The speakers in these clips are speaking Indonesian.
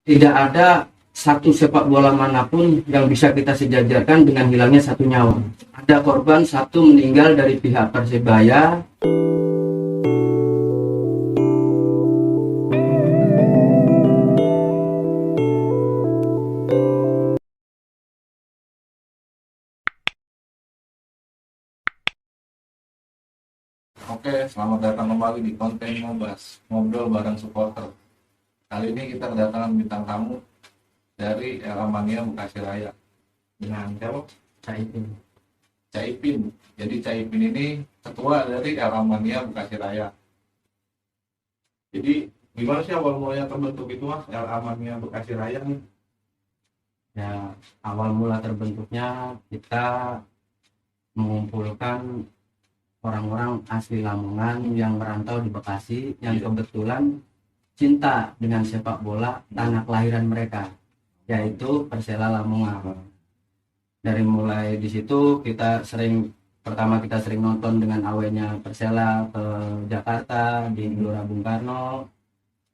tidak ada satu sepak bola manapun yang bisa kita sejajarkan dengan hilangnya satu nyawa. Ada korban satu meninggal dari pihak Persebaya. Oke, selamat datang kembali di konten Ngobas, ngobrol bareng supporter. Kali ini kita kedatangan bintang tamu dari Elamania Bekasi Raya dengan siapa? Caipin. Caipin. Jadi Caipin ini ketua dari Elamania Bekasi Raya. Jadi gimana sih awal mulanya terbentuk itu Mas, Elamania Bekasi Raya nih? Ya, awal mula terbentuknya kita mengumpulkan orang-orang asli Lamongan yang merantau di Bekasi yang kebetulan cinta dengan sepak bola tanah kelahiran mereka, yaitu Persela Lamongan. Dari mulai di situ pertama kita sering nonton dengan awalnya Persela ke Jakarta, di Gelora Bung Karno,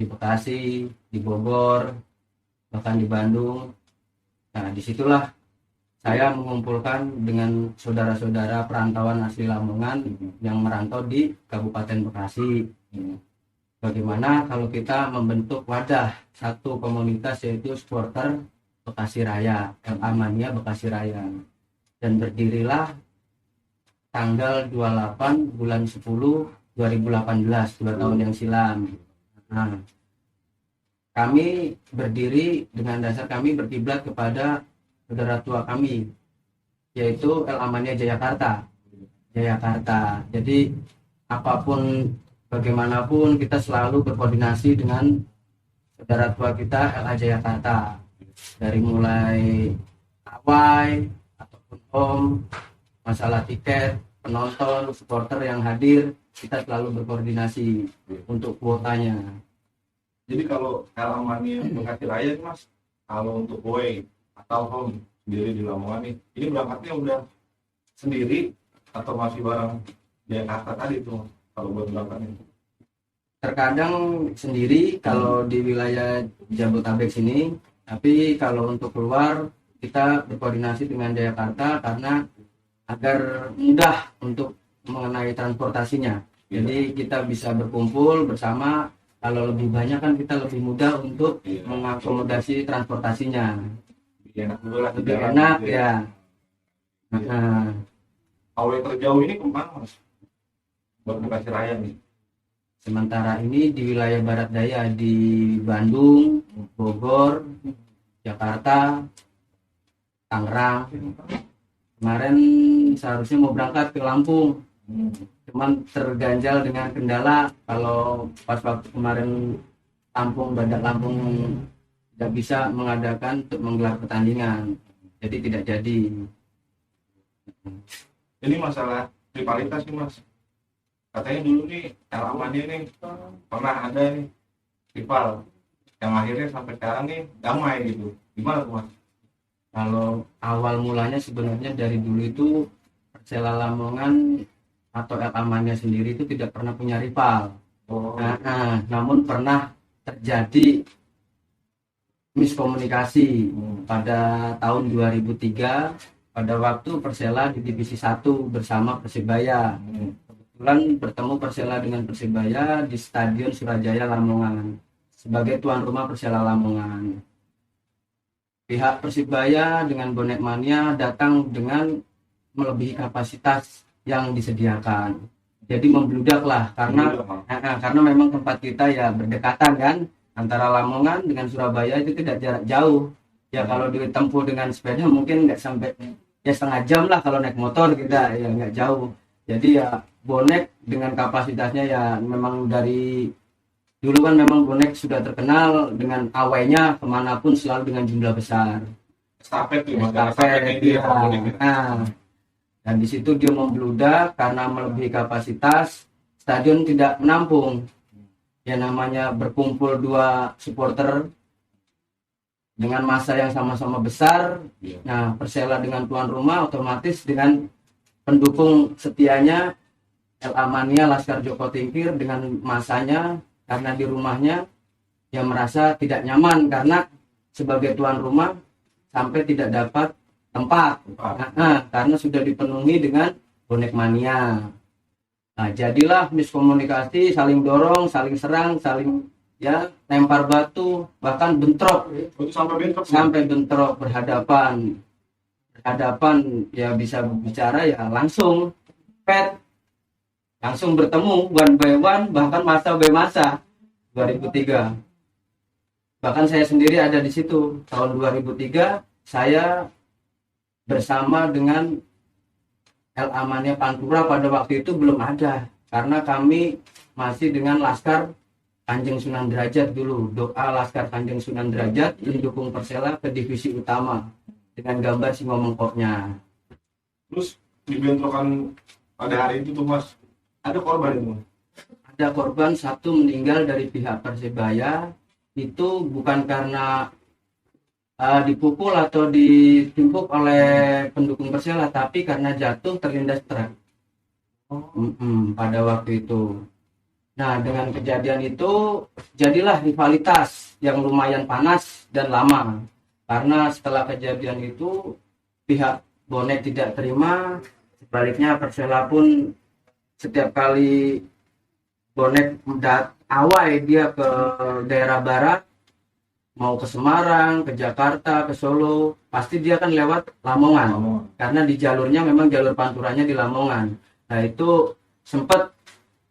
di Bekasi, di Bogor, bahkan di Bandung. Nah, disitulah saya mengumpulkan dengan saudara-saudara perantauan asli Lamongan yang merantau di Kabupaten Bekasi. Bagaimana kalau kita membentuk wadah satu komunitas, yaitu supporter Bekasi Raya, Elamania Bekasi Raya. Dan berdirilah tanggal 28 bulan 10 2018, 2 tahun yang silam. Nah, kami berdiri dengan dasar kami berkiblat kepada saudara tua kami, yaitu Elamania Jayakarta. Jadi apapun bagaimanapun kita selalu berkoordinasi dengan saudara tua kita LA Jayakarta. Dari mulai awai ataupun om, masalah tiket, penonton, supporter yang hadir, kita selalu berkoordinasi untuk kuotanya. Jadi kalau Elamania Bekasi Raya nih, Mas, kalau untuk away atau home sendiri di Lamongan nih, ini berangkatnya udah sendiri atau masih bareng Jakarta tadi tuh kalau buat berangkatnya? Terkadang sendiri kalau di wilayah Jabodetabek sini, tapi kalau untuk keluar kita berkoordinasi dengan Jakarta karena agar mudah untuk mengenai transportasinya. Jadi kita bisa berkumpul bersama. Kalau lebih banyak kan kita lebih mudah untuk mengakomodasi transportasinya. Lebih enak dulu lah, Lebih enak gitu ya. Nah, away terjauh ini kemana Mas? Buat Bekasi Raya nih. sementara ini di wilayah Barat Daya, di Bandung, Bogor, Jakarta, Tangerang. Kemarin seharusnya mau berangkat ke Lampung, cuman terganjal dengan kendala. Kalau pas waktu kemarin Badak Lampung tidak bisa mengadakan untuk menggelar pertandingan, jadi tidak jadi. Ini masalah rivalitas nih Mas. Katanya dulu nih Elamania nih pernah ada nih rival yang akhirnya sampai sekarang nih damai gitu. Gimana tuh Mas? Kalau awal mulanya sebenarnya dari dulu itu Persela Lamongan atau Elamania sendiri itu tidak pernah punya rival. Namun pernah terjadi miskomunikasi pada tahun 2003 pada waktu Persela di divisi 1 bersama Persebaya. Kebetulan bertemu Persela dengan Persebaya di Stadion Surajaya Lamongan sebagai tuan rumah Persela Lamongan. Pihak Persebaya dengan bonek mania datang dengan melebihi kapasitas yang disediakan. Jadi membludaklah karena memang tempat kita ya berdekatan kan, antara Lamongan dengan Surabaya itu tidak jarak jauh. Ya kalau ditempuh dengan sepeda mungkin nggak sampai ya setengah jam lah, kalau naik motor kita ya nggak jauh. Jadi ya bonek dengan kapasitasnya ya memang dari dulu kan memang bonek sudah terkenal dengan awainya kemanapun selalu dengan jumlah besar. Estafet tuh, Estafet itu ya. Dan di situ dia membludak karena melebihi kapasitas, stadion tidak menampung. Ya namanya berkumpul dua supporter dengan massa yang sama-sama besar. Nah, Persela dengan tuan rumah otomatis dengan pendukung setianya Elamania Laskar Joko Tingkir dengan massanya, karena di rumahnya yang merasa tidak nyaman karena sebagai tuan rumah sampai tidak dapat tempat. Karena sudah dipenuhi dengan bonek mania. Nah, jadilah miskomunikasi, saling dorong, saling serang, saling ya lempar batu, bahkan bentrok. Sampai bentrok berhadapan ya, bisa bicara ya langsung langsung bertemu one by one, bahkan masa by masa 2003. Bahkan saya sendiri ada di situ tahun 2003. Saya bersama dengan El Amannya Pantura pada waktu itu belum ada, karena kami masih dengan Laskar Kanjeng Sunan Derajat dulu. Doa Laskar Kanjeng Sunan Derajat mendukung Persela ke divisi utama dengan gambar singo mengkoknya. Terus di bentrokan pada hari itu tuh Mas, ada korban itu? Ada korban, satu meninggal dari pihak Persebaya. Itu bukan karena dipukul atau ditimpuk oleh pendukung Persela, tapi karena jatuh terlindas truk pada waktu itu. Nah, dengan kejadian itu jadilah rivalitas yang lumayan panas dan lama, karena setelah kejadian itu pihak bonek tidak terima, sebaliknya Persela pun setiap kali bonek awai dia ke daerah barat, mau ke Semarang, ke Jakarta, ke Solo, pasti dia kan lewat Lamongan. Karena di jalurnya memang jalur panturanya di Lamongan. Nah, itu sempat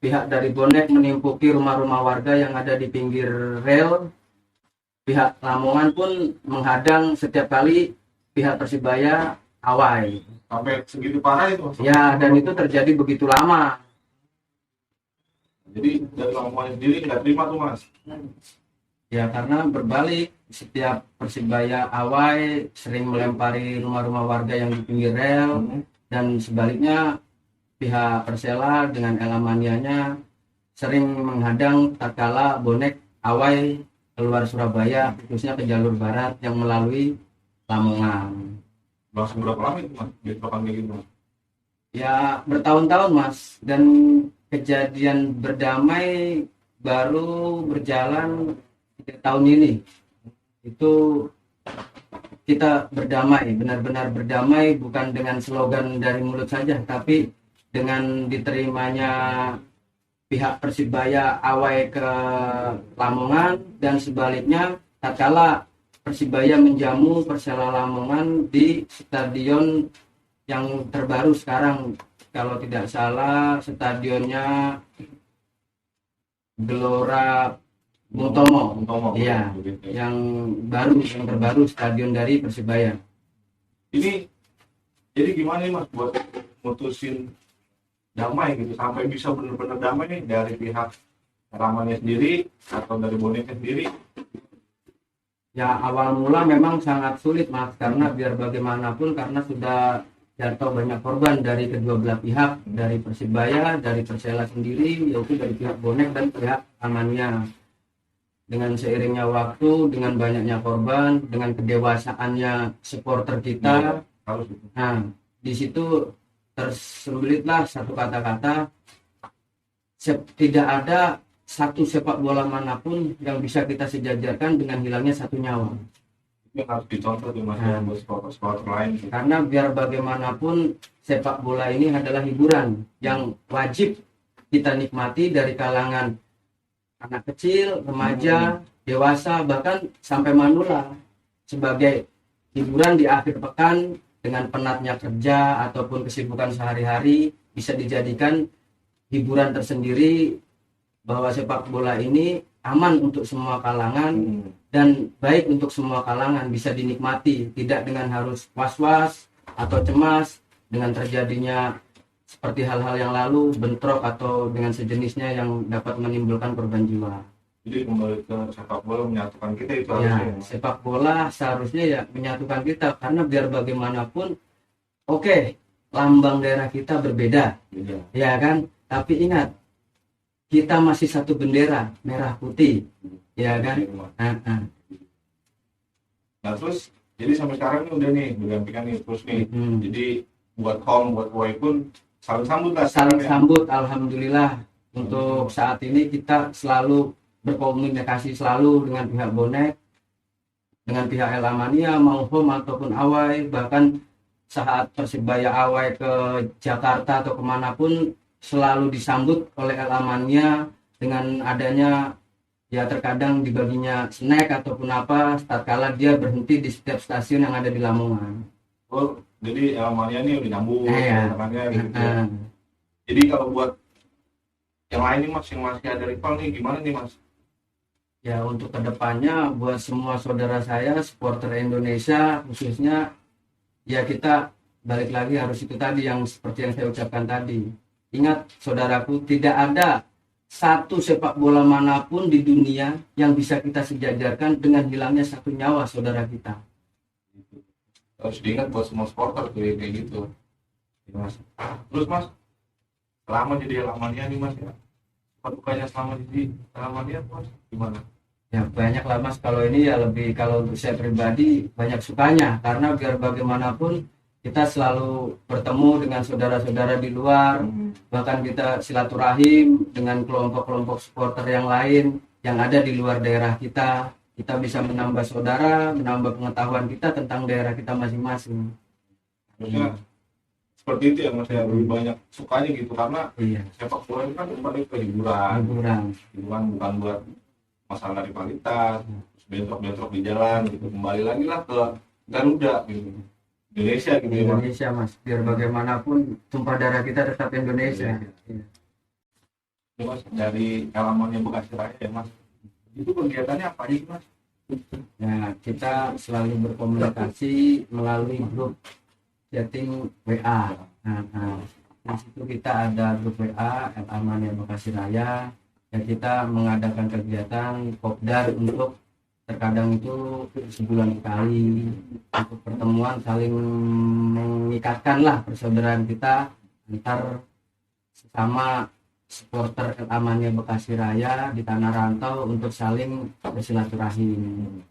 pihak dari bonek menimpuki rumah-rumah warga yang ada di pinggir rel. Pihak Lamongan pun menghadang setiap kali pihak Persibaya awai. Sampai segitu parah itu? Ya, dan itu terjadi begitu lama. Jadi dari Lamongan sendiri nggak terima tuh Mas? Ya, karena berbalik, setiap Persibaya awai sering melempari rumah-rumah warga yang di pinggir rel, dan sebaliknya pihak Persela dengan Elamanianya sering menghadang tatkala bonek awai keluar Surabaya, khususnya ke jalur barat yang melalui Lamongan. Langsung berapa lama itu Mas bentrokan kayak gitu? Ya, bertahun-tahun Mas, dan kejadian berdamai baru berjalan 3 tahun ini. Itu kita berdamai, benar-benar berdamai, bukan dengan slogan dari mulut saja, tapi dengan diterimanya pihak Persibaya awai ke Lamongan, dan sebaliknya tatkala Persibaya menjamu Persela Lamongan di stadion yang terbaru sekarang, kalau tidak salah stadionnya Gelora Bung Tomo. Iya, yang terbaru stadion dari Persibaya. Ini jadi gimana nih Mas buat mutusin damai gitu, sampai bisa benar-benar damai nih, dari pihak Ramannya sendiri atau dari boneknya sendiri? Ya, awal mula memang sangat sulit Mas, karena biar bagaimanapun karena sudah jatuh banyak korban dari kedua belah pihak, dari Persibaya, dari Persela sendiri, yaitu dari pihak bonek dan pihak Amannya. Dengan seiringnya waktu, dengan banyaknya korban, dengan kedewasaannya supporter kita, nah di situ tersembelitlah satu kata-kata, tidak ada satu sepak bola manapun yang bisa kita sejajarkan dengan hilangnya satu nyawa. Yang harus dicontoh tuh Mas, buat supporter lain. Karena biar bagaimanapun sepak bola ini adalah hiburan yang wajib kita nikmati dari kalangan anak kecil, remaja, dewasa, bahkan sampai manula, sebagai hiburan di akhir pekan dengan penatnya kerja ataupun kesibukan sehari-hari, bisa dijadikan hiburan tersendiri, bahwa sepak bola ini aman untuk semua kalangan dan baik untuk semua kalangan, bisa dinikmati, tidak dengan harus was-was atau cemas dengan terjadinya seperti hal-hal yang lalu, bentrok atau dengan sejenisnya yang dapat menimbulkan korban jiwa. Jadi kembali ke sepak bola menyatukan kita itu Ya, harusnya. sepak bola seharusnya ya menyatukan kita, karena biar bagaimanapun, oke, lambang daerah kita berbeda, ya kan? Tapi ingat, kita masih satu bendera, merah putih, ya kan? Nah terus, jadi sampai sekarang ini udah nih, bergantikan nih terus nih. Jadi buat home, buat away pun saling sambut lah. Saling sambut, alhamdulillah. Untuk saat ini kita selalu berkomunikasi selalu dengan pihak bonek. dengan pihak El Amania mau home ataupun away, bahkan saat Persibaya away ke Jakarta atau kemanapun selalu disambut oleh El Amania dengan adanya ya terkadang dibaginya snack ataupun apa tatkala dia berhenti di setiap stasiun yang ada di Lamongan. Oh, jadi Elmania ini udah nyambung Iya. teman-temannya gitu ya. Jadi kalau buat yang lain nih mas, yang masih ada rival nih gimana nih mas? Ya untuk kedepannya buat semua saudara saya supporter Indonesia khususnya ya kita balik lagi harus itu tadi yang seperti yang saya ucapkan tadi. Ingat saudaraku, tidak ada satu sepak bola manapun di dunia yang bisa kita sejajarkan dengan hilangnya satu nyawa saudara kita. Harus diingat buat semua supporter tuh kayak gitu ya, mas. Terus mas, selama jadi Elmania nih mas ya, dukanya selama jadi Elmania mas gimana? Ya banyak lah mas, kalau ini ya lebih, kalau untuk saya pribadi banyak sukanya karena biar bagaimanapun kita selalu bertemu dengan saudara-saudara di luar, bahkan kita silaturahim dengan kelompok-kelompok supporter yang lain yang ada di luar daerah kita bisa menambah saudara, menambah pengetahuan kita tentang daerah kita masing-masing. Harusnya seperti itu ya mas ya, lebih banyak sukanya gitu karena Iya, sepak bola itu kan kembali ke hiburan bukan buat masalah rivalitas terus bentrok-bentrok di jalan gitu. Kembali lagi lah ke Garuda gitu, Indonesia gitu ya mas. Indonesia mas, biar bagaimanapun tumpah darah kita tetap Indonesia. Iya. Ya, mas, dari Elmania Bekasi Raya ya mas, itu kegiatannya apa aja sih mas? Ya, kita selalu berkomunikasi melalui grup chatting WA. Nah, di situ kita ada grup WA El Amania Bekasi Raya. Ya, kita mengadakan kegiatan kopdar untuk terkadang itu sebulan sekali untuk pertemuan saling mengikatkan lah persaudaraan kita antar sesama supporter El Amania Bekasi Raya di tanah rantau untuk saling bersilaturahim.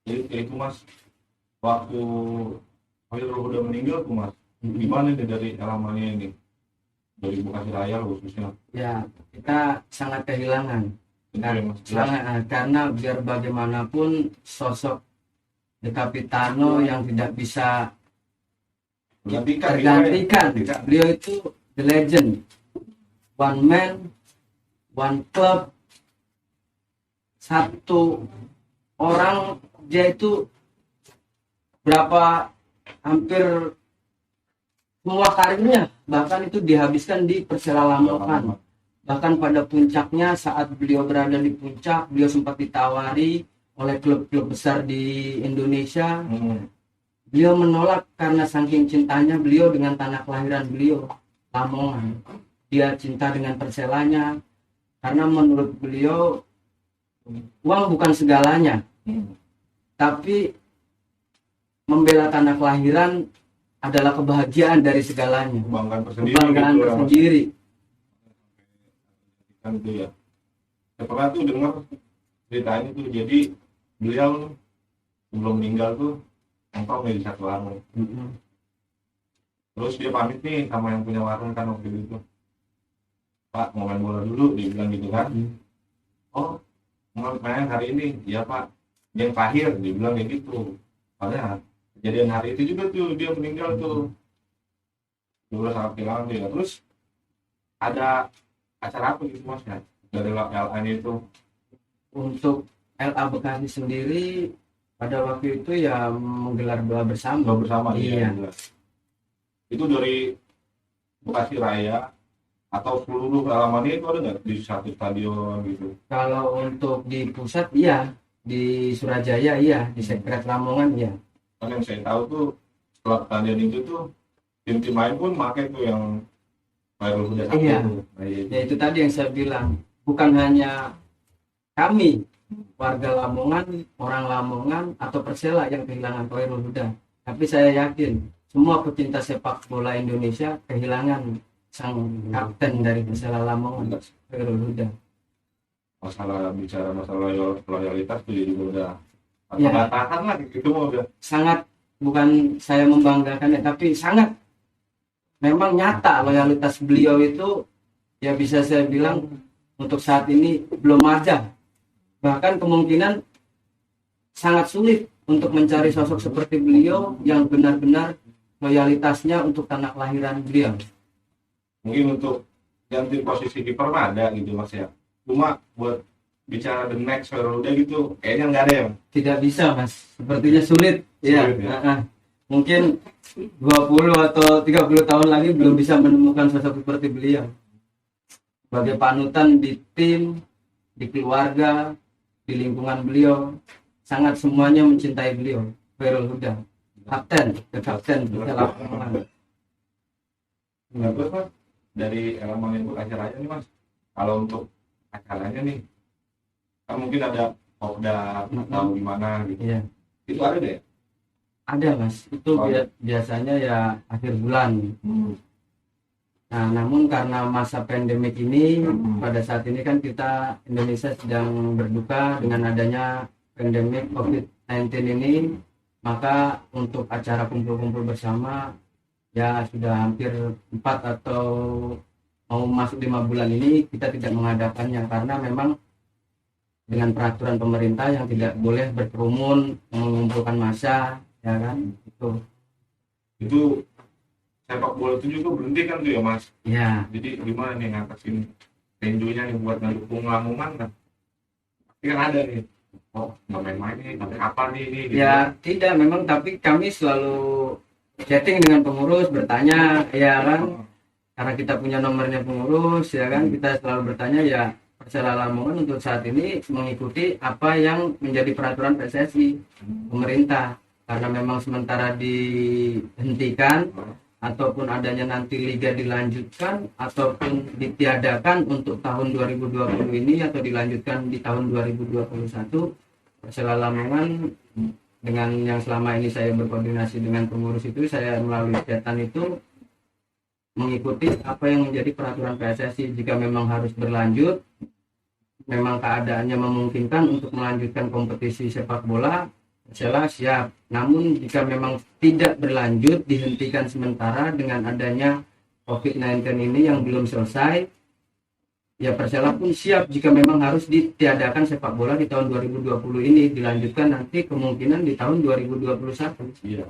Jadi itu mas, waktu Khairul udah meninggal tuh mas, gimana nih dari Elmania ini, dari Bekasi Raya khususnya? Ya kita sangat kehilangan Itu ya, mas. karena biar bagaimanapun sosok De Capitano yang tidak bisa tergantikan. Beliau itu the legend, one man, one club, satu orang. Dia itu berapa, hampir semua karirnya bahkan itu dihabiskan di Persela Lamongan. Bahkan pada puncaknya saat beliau berada di puncak, beliau sempat ditawari oleh klub-klub besar di Indonesia. Beliau menolak karena saking cintanya beliau dengan tanah kelahiran beliau, Lamongan. Dia cinta dengan Perselanya karena menurut beliau uang bukan segalanya, tapi membela tanah kelahiran adalah kebahagiaan dari segalanya, kebanggaan tersendiri. Kan itu ya, saya pernah tuh dengar ceritanya tuh, jadi beliau sebelum meninggal tuh nongkrong di satu warung. Terus dia pamit nih sama yang punya warung kan waktu itu, Pak mau main bola dulu, dia bilang gitu kan. Oh mau main hari ini, iya Pak, yang terakhir, dia bilang kayak gitu. Padahal kejadian hari itu juga tuh dia meninggal tuh, dia sangat kehilangan dia. Terus ada acara apa gitu mas ya dari LA itu? Untuk LA Bekasi sendiri pada waktu itu ya menggelar doa bersama. Iya. Ya. Itu dari Bekasi Raya atau seluruh halamannya itu ada nggak di satu stadion gitu? Kalau untuk di pusat iya, di Surajaya iya, di Sekret Lamongan iya. Kan yang saya tahu tuh setelah pertandingan itu tuh tim-tim lain pun pakai tuh yang Khairul Huda satu. Iya. Ya itu tadi yang saya bilang, bukan hanya kami warga Lamongan, orang Lamongan atau Persela yang kehilangan Khairul Huda, tapi saya yakin semua pecinta sepak bola Indonesia kehilangan sang kapten dari Persela Lamongan, Khairul Huda. Bicara masalah loyalitas tuh juga udah Ya, batasan lah gitu mau udah sangat, bukan saya membanggakan ya, tapi sangat memang nyata loyalitas beliau itu ya bisa saya bilang untuk saat ini belum ada. Bahkan kemungkinan sangat sulit untuk mencari sosok seperti beliau yang benar-benar loyalitasnya untuk tanah kelahiran beliau. Mungkin untuk ganti posisi kiper mah ada gitu Mas ya. Cuma buat bicara the next Garuda gitu kayaknya nggak ada ya. Tidak bisa Mas, sepertinya sulit. Ya. Sulit, ya. Mungkin 20 atau 30 tahun lagi belum bisa menemukan sosok seperti beliau. Sebagai panutan di tim, di keluarga, di lingkungan beliau, sangat semuanya mencintai beliau. Khairul Huda, kapten kita lapangan. Nah, terus Mas dari elemen yang acaranya nih Mas, kalau untuk acaranya nih kan mungkin ada popda atau gimana gitu. Iya. Itu ada deh. Ada Mas, itu biasanya ya akhir bulan. Nah, namun karena masa pandemik ini, pada saat ini kan kita Indonesia sedang berduka dengan adanya pandemik COVID-19 ini, maka untuk acara kumpul-kumpul bersama ya sudah hampir 4 atau mau masuk 5 bulan ini kita tidak mengadakannya karena memang dengan peraturan pemerintah yang tidak boleh berkerumun, mengumpulkan massa, ya kan, itu sepak bola itu juga berhenti kan tuh ya Mas. ya. Jadi gimana nih ngatasin tenjunya nih buat ngedukung Lamongan kan pasti kan ada nih, oh nggak main-main nih sampai kapan nih gitu. Ya tidak memang, tapi kami selalu chatting dengan pengurus, bertanya ya kan, karena kita punya nomornya pengurus ya kan, kita selalu bertanya ya. Persela Lamongan untuk saat ini mengikuti apa yang menjadi peraturan PSSI pemerintah, karena memang sementara dihentikan ataupun adanya nanti liga dilanjutkan ataupun ditiadakan untuk tahun 2020 ini atau dilanjutkan di tahun 2021. Persela Lamongan dengan yang selama ini saya berkoordinasi dengan pengurus itu, saya melalui chatan itu mengikuti apa yang menjadi peraturan PSSI. Jika memang harus berlanjut, memang keadaannya memungkinkan untuk melanjutkan kompetisi sepak bola, Persela siap. Namun jika memang tidak berlanjut, dihentikan sementara dengan adanya COVID-19 ini yang belum selesai, ya Persela pun siap jika memang harus ditiadakan sepak bola di tahun 2020 ini, dilanjutkan nanti kemungkinan di tahun 2021. Iya.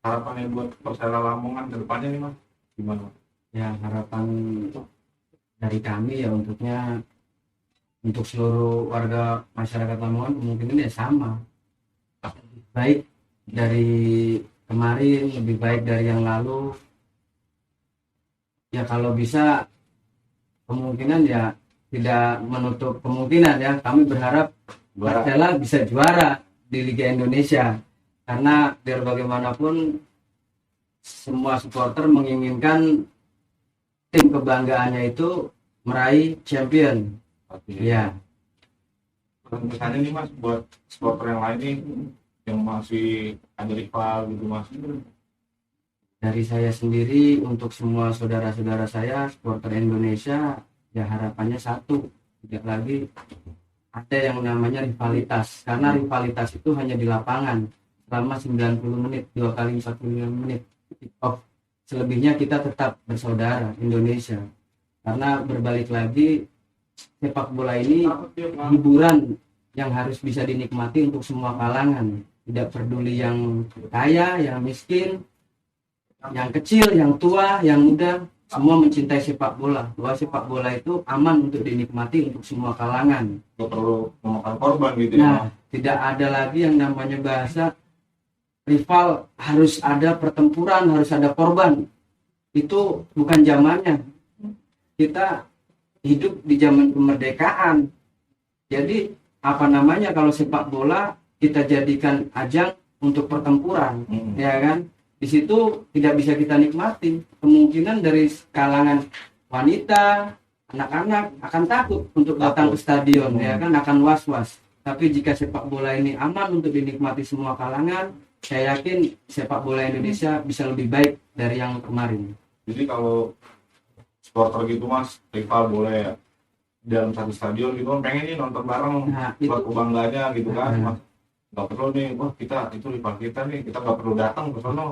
Harapannya buat Persela Lamongan ke depannya nih Mas, gimana? Ya harapan dari kami ya untuk seluruh warga masyarakat Lamongan kemungkinan ya sama, baik dari kemarin, lebih baik dari yang lalu ya. Kalau bisa kemungkinan ya tidak menutup kemungkinan ya, kami berharap Persela bisa juara di Liga Indonesia, karena biar bagaimanapun semua supporter menginginkan tim kebanggaannya itu meraih champion. Ya. Misalnya nih Mas, buat supporter yang lain nih yang masih ada rival gitu Mas. Dari saya sendiri untuk semua saudara-saudara saya supporter Indonesia, ya harapannya satu, tidak lagi ada yang namanya rivalitas, karena rivalitas itu hanya di lapangan selama 90 menit, 2 kali 45 menit off. Selebihnya kita tetap bersaudara Indonesia, karena berbalik lagi sepak bola ini hiburan yang harus bisa dinikmati untuk semua kalangan, tidak peduli yang kaya, yang miskin, yang kecil, yang tua, yang muda, semua mencintai sepak bola. Bahwa sepak bola itu aman untuk dinikmati untuk semua kalangan. Nggak perlu memakan korban gitu Nah, ya. tidak ada lagi yang namanya bahasa rival harus ada pertempuran, harus ada korban. Itu bukan zamannya. Kita hidup di zaman kemerdekaan. Jadi apa namanya, kalau sepak bola kita jadikan ajang untuk pertempuran, ya kan? Di situ tidak bisa kita nikmati. Kemungkinan dari kalangan wanita, anak-anak akan takut untuk datang ke stadion, ya kan, akan was-was. Tapi jika sepak bola ini aman untuk dinikmati semua kalangan, saya yakin sepak bola Indonesia bisa lebih baik dari yang kemarin. Jadi kalau supporter gitu Mas, rival boleh dalam satu stadion gitu kan, pengen nih nonton bareng, Nah, buat itu kebanggaannya gitu kan. Nah. Mas, nggak perlu nih, wah kita itu rival kita nih, kita nggak perlu datang ke sono.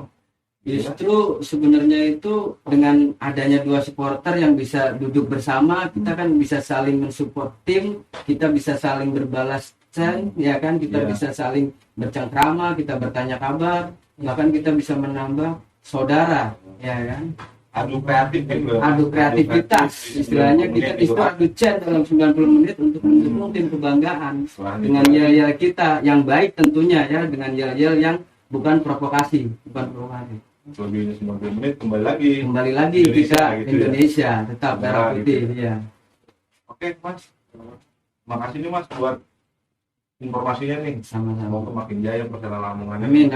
justru sebenarnya itu dengan adanya dua supporter yang bisa duduk bersama, kita kan bisa saling mensupport tim, kita bisa saling berbalas absen, ya kan, kita Iya. bisa saling bercengkrama, kita bertanya kabar, bahkan kita bisa menambah saudara, ya kan. Adu kreatif kan bro. Adu kreativitas, istilahnya kita adu chat dalam 90 menit untuk mendukung tim kebanggaan dengan yel-yel kita yang baik tentunya ya, dengan yel-yel yang bukan provokasi. Lebih 90 menit kembali lagi Indonesia, kita gitu ya. Indonesia tetap merah putih Gitu. ya. Oke mas, makasih nih mas buat informasinya nih. Sama-sama. Semoga makin jaya Persela Lamongan. Amin.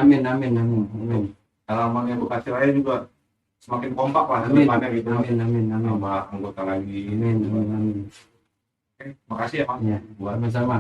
Halaman yang Bekasi Raya juga semakin kompak lah Amin. depannya gitu. Amin. Sama anggota lagi. Amin. Oke, makasih ya mas Ya, buat sama-sama.